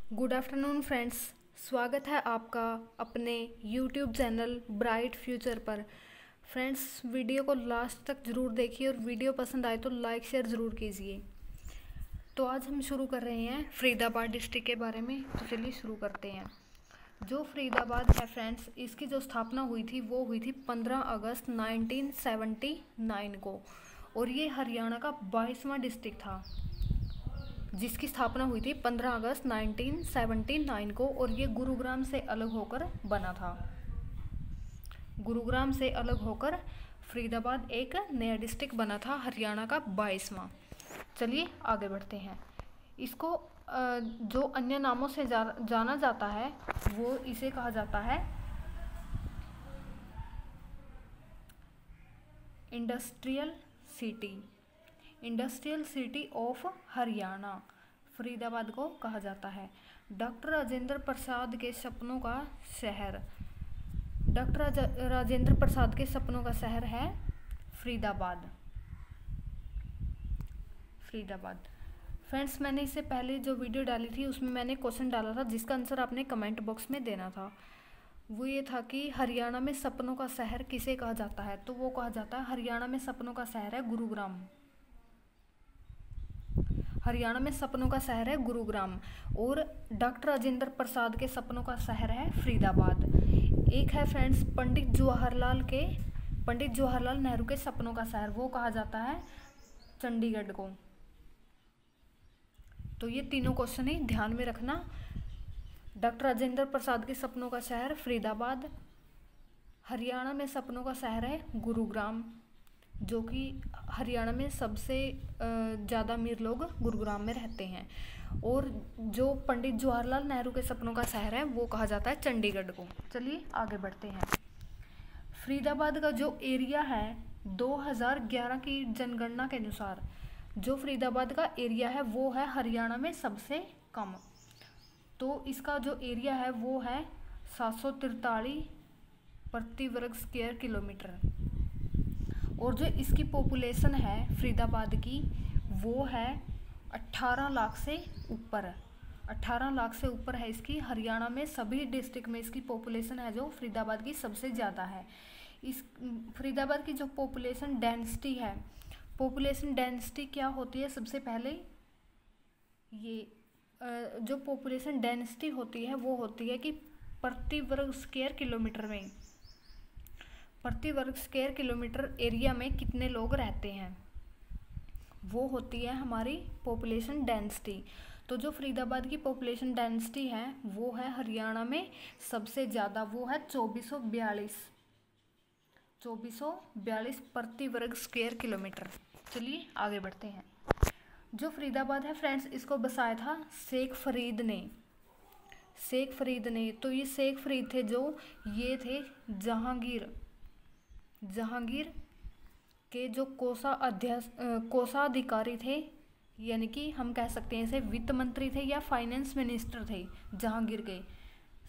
Good afternoon friends. स्वागत है आपका अपने यूट्यूब चैनल ब्राइट फ्यूचर पर। फ्रेंड्स, वीडियो को लास्ट तक ज़रूर देखिए और वीडियो पसंद आए तो लाइक शेयर ज़रूर कीजिए। तो आज हम शुरू कर रहे हैं फरीदाबाद डिस्ट्रिक्ट के बारे में। तो चलिए शुरू करते हैं। जो फरीदाबाद है फ्रेंड्स, इसकी जो स्थापना हुई थी वो हुई थी 15 अगस्त 1979 को, और ये हरियाणा का 22वां डिस्ट्रिक्ट था जिसकी स्थापना हुई थी 15 अगस्त 1979 को, और ये गुरुग्राम से अलग होकर बना था। गुरुग्राम से अलग होकर फरीदाबाद एक नया डिस्ट्रिक्ट बना था, हरियाणा का 22वां। चलिए आगे बढ़ते हैं। इसको जो अन्य नामों से जाना जाता है वो इसे कहा जाता है industrial city. Industrial city of Haryana Faridabad को कहा जाता है। डॉक्टर राजेंद्र प्रसाद के सपनों का शहर। डॉक्टर राजेंद्र प्रसाद के सपनों का शहर है फरीदाबाद। फरीदाबाद फ्रेंड्स, मैंने इससे पहले जो वीडियो डाली थी उसमें मैंने क्वेश्चन डाला था जिसका आंसर आपने कमेंट बॉक्स में देना था। वो ये था कि हरियाणा में सपनों का शहर किसे कहा जाता है, तो वो कहा जाता है हरियाणा में सपनों का शहर है गुरुग्राम। हरियाणा में सपनों का शहर है गुरुग्राम, और डॉक्टर राजेंद्र प्रसाद के सपनों का शहर है फरीदाबाद। एक है फ्रेंड्स पंडित जवाहरलाल नेहरू के सपनों का शहर, वो कहा जाता है चंडीगढ़ को। तो ये तीनों क्वेश्चन ही ध्यान में रखना। डॉक्टर राजेंद्र प्रसाद के सपनों का शहर फरीदाबाद, हरियाणा में सपनों का शहर है गुरुग्राम, जो कि हरियाणा में सबसे ज़्यादा अमीर लोग गुरुग्राम में रहते हैं, और जो पंडित जवाहरलाल नेहरू के सपनों का शहर है वो कहा जाता है चंडीगढ़ को। चलिए आगे बढ़ते हैं। फरीदाबाद का जो एरिया है 2011 की जनगणना के अनुसार जो फरीदाबाद का एरिया है वो है हरियाणा में सबसे कम। तो इसका जो एरिया है वो है 743 प्रति वर्ग स्क्वायर किलोमीटर, और जो इसकी पॉपुलेशन है फरीदाबाद की वो है 18 लाख से ऊपर। 18 लाख से ऊपर है इसकी। हरियाणा में सभी डिस्ट्रिक्ट में इसकी पॉपुलेशन है जो फरीदाबाद की सबसे ज़्यादा है। इस फरीदाबाद की जो पॉपुलेशन डेंसिटी है, पॉपुलेशन डेंसिटी क्या होती है, सबसे पहले ये जो पॉपुलेशन डेंसिटी होती है वो होती है कि प्रति वर्ग स्क्वायर किलोमीटर एरिया में कितने लोग रहते हैं, वो होती है हमारी पॉपुलेशन डेंसिटी। तो जो फरीदाबाद की पॉपुलेशन डेंसिटी है वो है हरियाणा में सबसे ज़्यादा, वो है 2442 प्रति वर्ग स्क्वायर किलोमीटर। चलिए आगे बढ़ते हैं। जो फरीदाबाद है फ्रेंड्स, इसको बसाया था शेख फरीद ने। तो ये शेख फरीद थे जो ये थे जहांगीर के जो कोषाधिकारी थे, यानी कि हम कह सकते हैं इसे वित्त मंत्री थे या फाइनेंस मिनिस्टर थे जहांगीर के।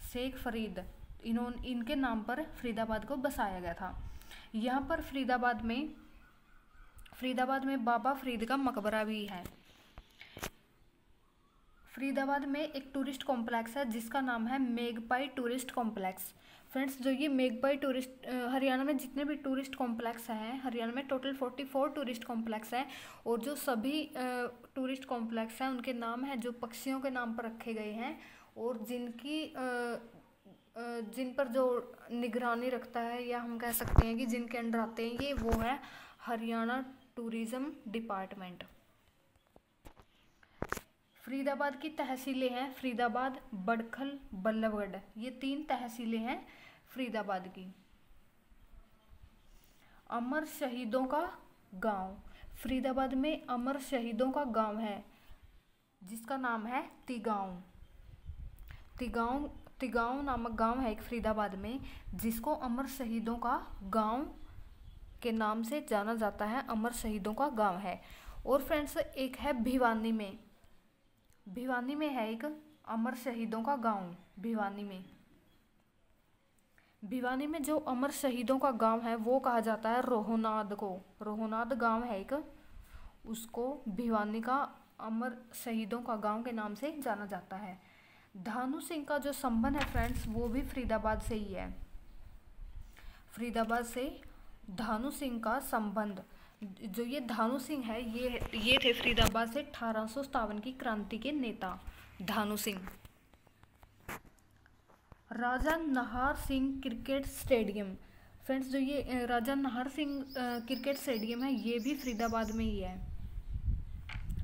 शेख फरीद, इनके नाम पर फरीदाबाद को बसाया गया था। यहाँ पर फरीदाबाद में बाबा फरीद का मकबरा भी है। फरीदाबाद में एक टूरिस्ट कॉम्प्लेक्स है जिसका नाम है मेघपाई टूरिस्ट कॉम्प्लेक्स। फ्रेंड्स, जो ये मेघपाई टूरिस्ट, हरियाणा में जितने भी टूरिस्ट कॉम्प्लेक्स हैं, हरियाणा में टोटल 44 टूरिस्ट कॉम्प्लेक्स हैं, और जो सभी टूरिस्ट कॉम्प्लेक्स हैं उनके नाम हैं जो पक्षियों के नाम पर रखे गए हैं, और जिन पर जो निगरानी रखता है, या हम कह सकते हैं कि जिनके अंडर आते हैं ये, वो है हरियाणा टूरिज्म डिपार्टमेंट। फरीदाबाद की तहसीलें हैं फरीदाबाद, बड़खल, बल्लभगढ़, ये 3 तहसीलें हैं फरीदाबाद की। अमर शहीदों का गांव, फरीदाबाद में अमर शहीदों का गांव है जिसका नाम है तिगांव नामक गांव है एक फरीदाबाद में, जिसको अमर शहीदों का गांव के नाम से जाना जाता है। अमर शहीदों का गांव है। और फ्रेंड्स, एक है भिवानी में है एक अमर शहीदों का गांव। भिवानी में जो अमर शहीदों का गांव है वो कहा जाता है रोहनाद को। रोहनाद गांव है एक, उसको भिवानी का अमर शहीदों का गांव के नाम से जाना जाता है। धानु सिंह का जो संबंध है फ्रेंड्स वो भी फरीदाबाद से ही है। फरीदाबाद से धानु सिंह का संबंध, जो ये धानु सिंह है ये थे फरीदाबाद से 1857 की क्रांति के नेता Dhanu Singh. Raja Nahar Singh cricket stadium, friends जो ये राजा नाहर सिंह क्रिकेट स्टेडियम है ये भी फरीदाबाद में ही है,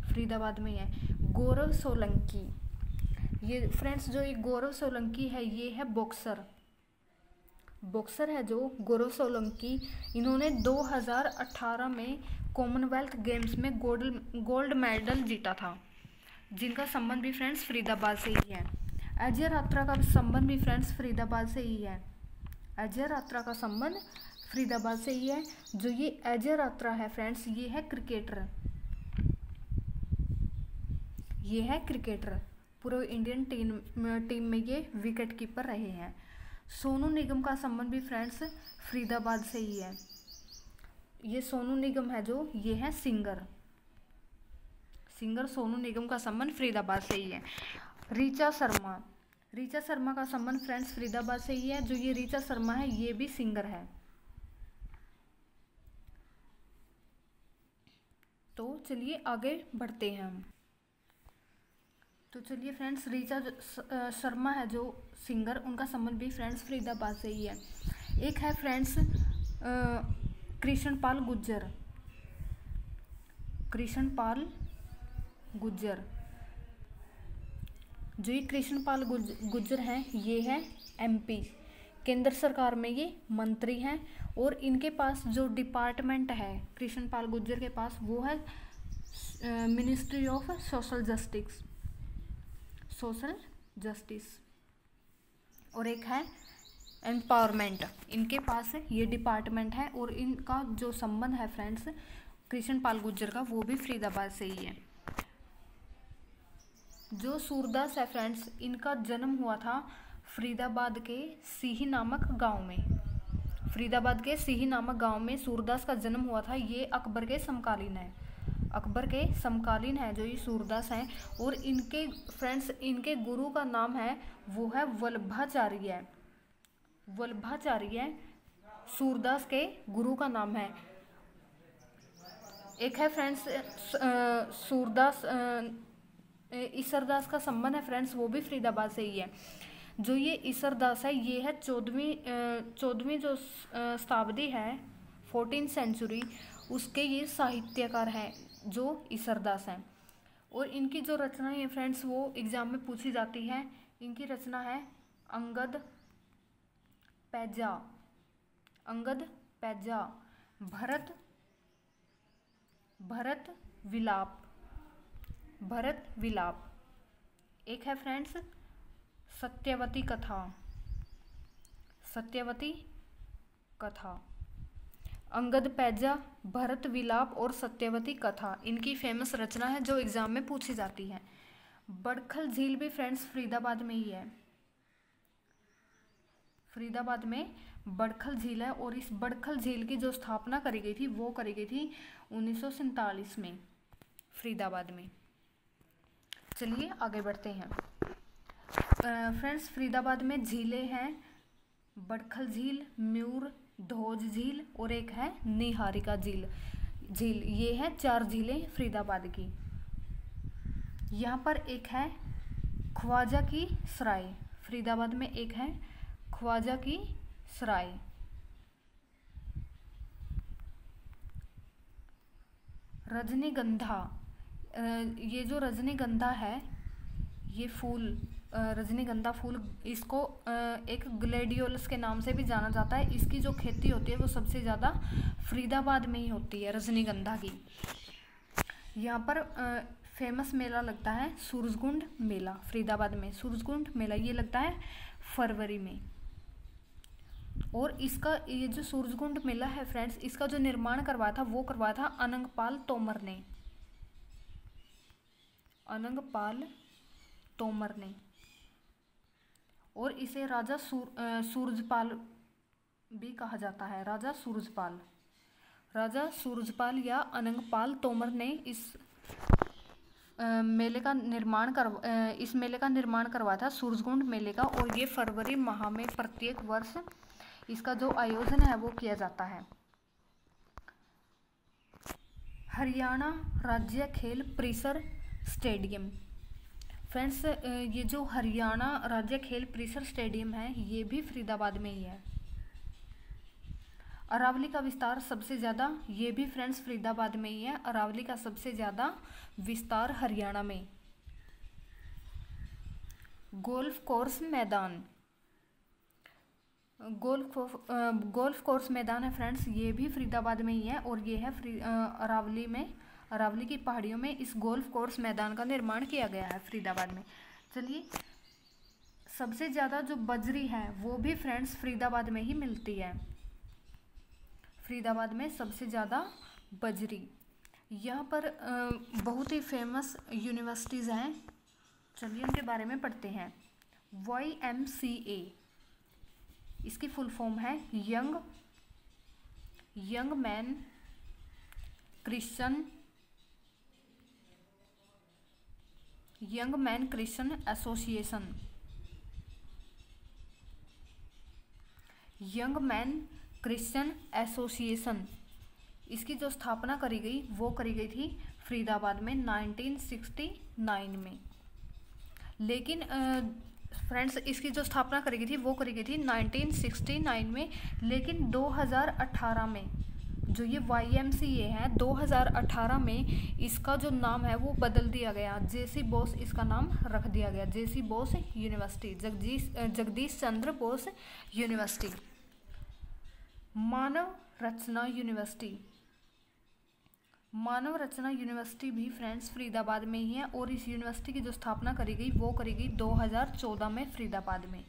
फरीदाबाद में ही है। गौरव सोलंकी, ये फ्रेंड्स जो ये गौरव सोलंकी है ये है बॉक्सर है जो गौरव सोलंकी। इन्होंने 2018 में कॉमनवेल्थ गेम्स में गोल्ड मेडल जीता था, जिनका संबंध भी फ्रेंड्स फरीदाबाद से ही है। अजय यात्रा का संबंध भी फ्रेंड्स फरीदाबाद से ही है। अजय यात्रा का संबंध फरीदाबाद से ही है। जो ये अजय यात्रा है फ्रेंड्स ये है क्रिकेटर, ये है क्रिकेटर, पूरे इंडियन टीम में ये विकेट कीपर रहे हैं। सोनू निगम का संबंध भी फ्रेंड्स फरीदाबाद से ही है। ये सोनू निगम है जो ये है सिंगर सोनू निगम का संबंध फरीदाबाद से ही है। ऋचा शर्मा का संबंध फ्रेंड्स फरीदाबाद से ही है। जो ये ऋचा शर्मा है ये भी सिंगर है। तो चलिए आगे बढ़ते हैं हम। तो चलिए फ्रेंड्स ऋचा शर्मा है जो सिंगर, उनका संबंध भी फ्रेंड्स फरीदाबाद से ही है। एक है फ्रेंड्स कृष्णपाल गुज्जर। जो ये कृष्णपाल गुज्जर हैं ये है MP, केंद्र सरकार में ये मंत्री हैं। और इनके पास जो डिपार्टमेंट है कृष्णपाल गुज्जर के पास वो है मिनिस्ट्री ऑफ सोशल जस्टिस और एक है एम्पावरमेंट। इनके पास ये डिपार्टमेंट है और इनका जो संबंध है फ्रेंड्स कृष्णपाल गुज्जर का वो भी फरीदाबाद से ही है। जो सूरदास है फ्रेंड्स इनका जन्म हुआ था फरीदाबाद के सीही नामक गांव में। फरीदाबाद के सीही नामक गांव में सूरदास का जन्म हुआ था। ये अकबर के समकालीन है जो ये सूरदास हैं। और इनके फ्रेंड्स इनके गुरु का नाम है वो है वल्लभाचार्य सूरदास के गुरु का नाम है। एक है फ्रेंड्स सूरदास ईसरदास का संबंध है फ्रेंड्स वो भी फरीदाबाद से ही है। जो ये ईसरदास है ये है 14वीं जो शताब्दी है 14th सेंचुरी उसके ये साहित्यकार हैं जो ईसरदास हैं। और इनकी जो रचनाएं हैं फ्रेंड्स वो एग्जाम में पूछी जाती है। इनकी रचना है अंगद पैजा, भरत विलाप। एक है फ्रेंड्स सत्यवती कथा। अंगद पैजा, भरत विलाप और सत्यवती कथा इनकी फेमस रचना है जो एग्जाम में पूछी जाती है। बड़खल झील भी फ्रेंड्स फरीदाबाद में ही है। फरीदाबाद में बड़खल झील है और इस बड़खल झील की जो स्थापना करी गई थी वो करी गई थी 1947 में फरीदाबाद में। चलिए आगे बढ़ते हैं। फ्रेंड्स फरीदाबाद में झीलें हैं बड़खल झील, म्यूर, धोज झील और एक है निहारिका झील। ये है 4 झीलें फरीदाबाद की। यहाँ पर एक है ख्वाजा की सराय। फरीदाबाद में एक है ख्वाजा की सराय। रजनीगंधा, ये जो रजनीगंधा है ये फूल रजनीगंधा फूल इसको एक ग्लेडियोलस के नाम से भी जाना जाता है। इसकी जो खेती होती है वो सबसे ज़्यादा फरीदाबाद में ही होती है रजनीगंधा की। यहाँ पर फेमस मेला लगता है सूरजकुंड मेला। फरीदाबाद में सूरजकुंड मेला ये लगता है फरवरी में। और इसका ये जो सूरजकुंड मेला है फ्रेंड्स इसका जो निर्माण करवाया था वो करवाया था अनंगपाल तोमर ने। और इसे राजा सूरजपाल भी कहा जाता है। राजा सूरजपाल या अनंगपाल तोमर ने इस इस मेले का निर्माण करवाया था सूरजकुंड मेले का, और ये फरवरी माह में प्रत्येक वर्ष इसका जो आयोजन है वो किया जाता है। हरियाणा राज्य खेल परिसर स्टेडियम। फ्रेंड्स, ये जो हरियाणा राज्य खेल परिसर स्टेडियम है ये भी फरीदाबाद में ही है। अरावली का विस्तार सबसे ज़्यादा, ये भी फ्रेंड्स फरीदाबाद में ही है। अरावली का सबसे ज़्यादा विस्तार हरियाणा में। गोल्फ कोर्स मैदान, गोल्फ कोर्स मैदान है फ्रेंड्स, ये भी फरीदाबाद में ही है, और ये है अरावली में, अरावली की पहाड़ियों में इस गोल्फ कोर्स मैदान का निर्माण किया गया है फरीदाबाद में। चलिए, सबसे ज़्यादा जो बजरी है वो भी फ्रेंड्स फरीदाबाद में ही मिलती है। फरीदाबाद में सबसे ज़्यादा बजरी। यहाँ पर बहुत ही फेमस यूनिवर्सिटीज़ हैं, चलिए उनके बारे में पढ़ते हैं। YMCA, इसकी फुल फॉर्म है young man Christian association. Young man Christian association, इसकी जो स्थापना करी गई वो करी गई थी फरीदाबाद में 1969 में। लेकिन फ्रेंड्स, इसकी जो स्थापना करी गई थी वो करी गई थी 1969 में, लेकिन 2018 में जो ये YMCA है 2018 में इसका जो नाम है वो बदल दिया गया। JC बोस इसका नाम रख दिया गया, JC Bose university, Jagdish Chandra Bose university. मानव रचना यूनिवर्सिटी भी फ्रेंड्स फरीदाबाद में ही है, और इस यूनिवर्सिटी की जो स्थापना करी गई वो करी गई 2014 में फरीदाबाद में।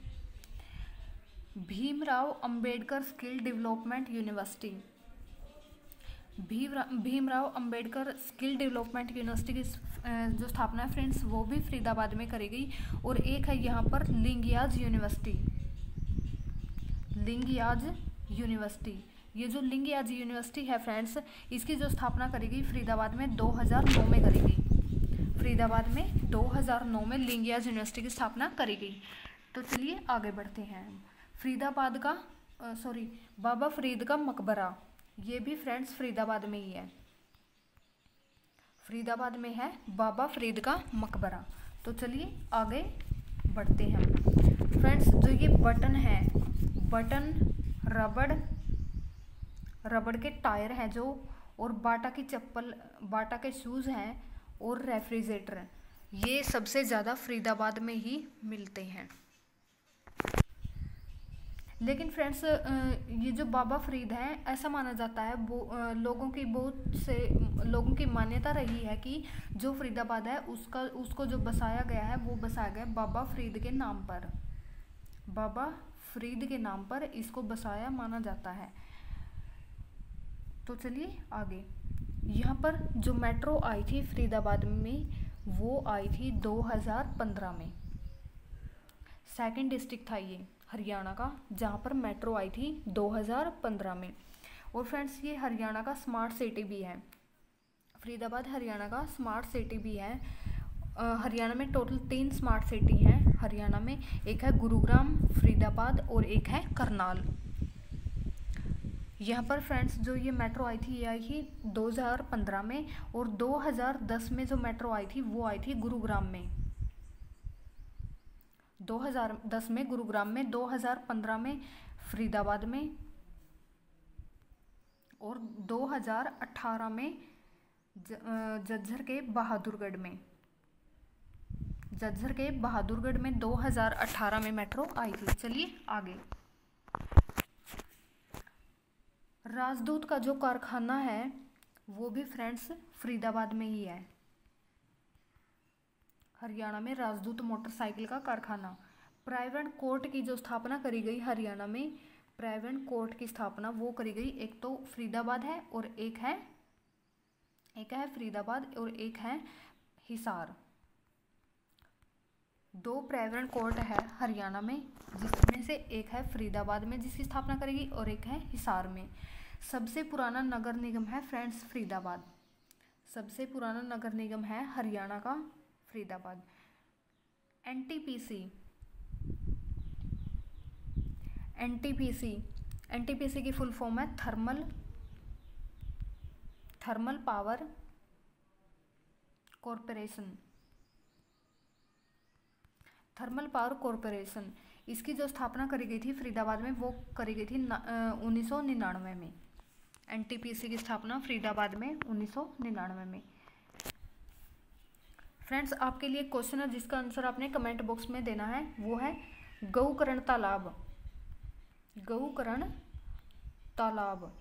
Bhimrao Ambedkar skill development university, Bhimrao Ambedkar skill development university की जो स्थापना है फ्रेंड्स वो भी फरीदाबाद में करी गई। और एक है यहाँ पर लिंगियाज यूनिवर्सिटी। ये जो लिंगियाज यूनिवर्सिटी है फ्रेंड्स, इसकी जो स्थापना करी गई फरीदाबाद में 2009 में करी गई। फरीदाबाद में 2009 में लिंगियाज यूनिवर्सिटी की स्थापना करी गई। तो चलिए आगे बढ़ते हैं। बाबा फरीद का मकबरा, ये भी फ्रेंड्स फरीदाबाद में ही है। फरीदाबाद में है बाबा फरीद का मकबरा। तो चलिए आगे बढ़ते हैं फ्रेंड्स। जो ये बटन है, रबड़ के टायर हैं जो, और बाटा की चप्पल, बाटा के शूज़ हैं, और रेफ्रिजरेटर, ये सबसे ज़्यादा फरीदाबाद में ही मिलते हैं। लेकिन फ्रेंड्स, ये जो बाबा फरीद हैं, ऐसा माना जाता है लोगों की मान्यता रही है कि जो फरीदाबाद है उसको जो बसाया गया है वो बसाया गया बाबा फरीद के नाम पर। बाबा फरीद के नाम पर इसको बसाया माना जाता है। तो चलिए आगे। यहाँ पर जो मेट्रो आई थी फरीदाबाद में वो आई थी 2015 में। सेकंड डिस्ट्रिक्ट था ये हरियाणा का जहाँ पर मेट्रो आई थी 2015 में। और फ्रेंड्स, ये हरियाणा का स्मार्ट सिटी भी है। फरीदाबाद हरियाणा का स्मार्ट सिटी भी है। हरियाणा में टोटल 3 स्मार्ट सिटी हैं हरियाणा में। एक है गुरुग्राम, फरीदाबाद, और एक है करनाल। यहाँ पर फ्रेंड्स जो ये मेट्रो आई थी ये आई थी 2015 में, और 2010 में जो मेट्रो आई थी वो आई थी गुरुग्राम में। 2010 में गुरुग्राम में, 2015 में फरीदाबाद में, और 2018 में झज्जर के बहादुरगढ़ में 2018 में मेट्रो आई थी। चलिए आगे। राजदूत का जो कारखाना है वो भी फ्रेंड्स फरीदाबाद में ही है। हरियाणा में राजदूत मोटरसाइकिल का कारखाना। प्राइवेट कोर्ट की जो स्थापना करी गई हरियाणा में, प्राइवेट कोर्ट की स्थापना वो करी गई, एक तो फरीदाबाद है और एक है फरीदाबाद और एक है हिसार। 2 प्राइवेट कोर्ट है हरियाणा में, जिसमें से एक है फरीदाबाद में जिसकी स्थापना करेगी और एक है हिसार में। सबसे पुराना नगर निगम है फ्रेंड्स फरीदाबाद। सबसे पुराना नगर निगम है हरियाणा का फरीदाबाद। एनटीपीसी, एनटीपीसी की फुल फॉर्म है thermal power corporation. Thermal power corporation, इसकी जो स्थापना करी गई थी फरीदाबाद में वो करी गई थी 1999 में। एनटीपीसी की स्थापना फरीदाबाद में 1999 में। फ्रेंड्स, आपके लिए क्वेश्चन है जिसका आंसर आपने कमेंट बॉक्स में देना है, वो है गौकर्ण तालाब। गौकर्ण तालाब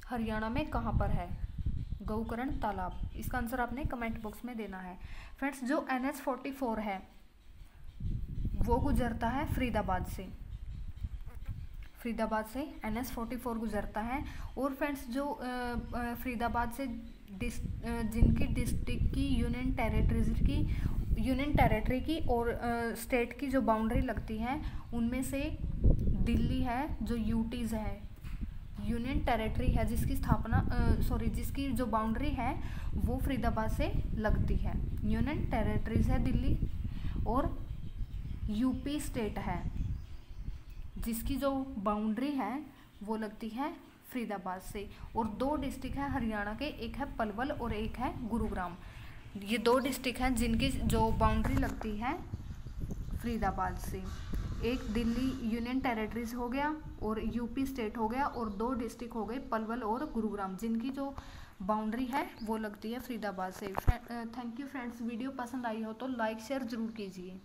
हरियाणा में कहाँ पर है? गौकर्ण तालाब, इसका आंसर आपने कमेंट बॉक्स में देना है। फ्रेंड्स, जो NH-44 है वो गुजरता है फरीदाबाद से। फरीदाबाद से NH-44 गुजरता है। और फ्रेंड्स, जो फरीदाबाद से जिनकी डिस्ट्रिक्ट की यूनियन टेरिटरी की और स्टेट की जो बाउंड्री लगती है उनमें से दिल्ली है, जो यूटीज़ है, यूनियन टेरिटरी है, जिसकी जो बाउंड्री है वो फरीदाबाद से लगती है। यूनियन टेरिटरीज है दिल्ली, और यूपी स्टेट है जिसकी जो बाउंड्री है वो लगती है फरीदाबाद से। और 2 डिस्ट्रिक्ट है हरियाणा के, एक है पलवल और एक है गुरुग्राम। ये 2 डिस्ट्रिक्ट हैं जिनकी जो बाउंड्री लगती है फरीदाबाद से। एक दिल्ली यूनियन टेरिटरीज हो गया और यूपी स्टेट हो गया, और 2 डिस्ट्रिक्ट हो गए पलवल और गुरुग्राम जिनकी जो बाउंड्री है वो लगती है फरीदाबाद से। थैंक यू फ्रेंड्स, वीडियो पसंद आई हो तो लाइक शेयर ज़रूर कीजिए।